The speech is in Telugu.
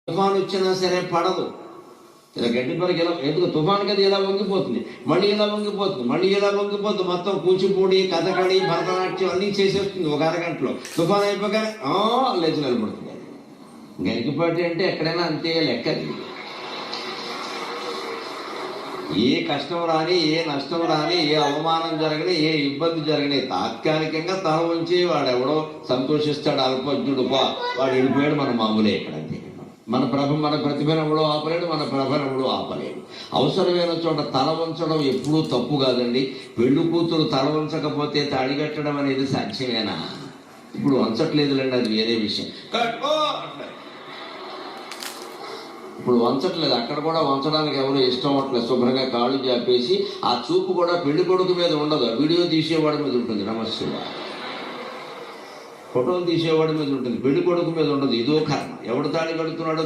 తుఫాను వచ్చినా సరే పడదు. ఇలా గడ్డి పరికి ఇలా ఎందుకు తుఫానుకి అది ఇలా వంగిపోతుంది, మళ్ళీ ఇలా వంగిపోతుంది, మళ్ళీ ఇలా వంగిపోతుంది. మొత్తం కూచిపూడి, కథకళి, భరతనాట్యం అన్నీ చేసేస్తుంది ఒక అరగంటలో. తుఫాను అయిపోగానే లేచి నిలబడుతుంది. గరికిపాటి అంటే ఎక్కడైనా అంతే లెక్కది. ఏ కష్టం రాని, ఏ నష్టం రాని, ఏ అవమానం జరగని, ఏ ఇబ్బంది జరగని, తాత్కాలికంగా తల ఉంచి వాడెవడో సంతోషిస్తాడు, అల్పజ్ఞుడు వాడు వెళ్ళిపోయాడు, మన మామూలే ఇక్కడంతే. మన ప్రతిభను ఎవడో ఆపలేడు, మన ప్రభను ఎవడో ఆపలేడు. అవసరమైన చోట తల వంచడం ఎప్పుడూ తప్పు కాదండి. పెళ్లి కూతురు తల వంచకపోతే తాడిగట్టడం అనేది సాధ్యమేనా? ఇప్పుడు వంచట్లేదులేండి, అది వేరే విషయం. ఇప్పుడు వంచట్లేదు, అక్కడ కూడా వంచడానికి ఎవరు ఇష్టం అవ్వట్లేదు. శుభ్రంగా కాళ్ళు చాపేసి ఆ చూపు కూడా పెళ్లి కొడుకు మీద ఉండదు, వీడియో తీసేవాడి మీద ఉంటుంది. నమస్తే, ఫోటోలు తీసేవాడి మీద ఉంటుంది, పెళ్లి కొడుకు మీద ఉండదు. ఇదో కర్మ. ఎవడు తాళి కడుతున్నాడో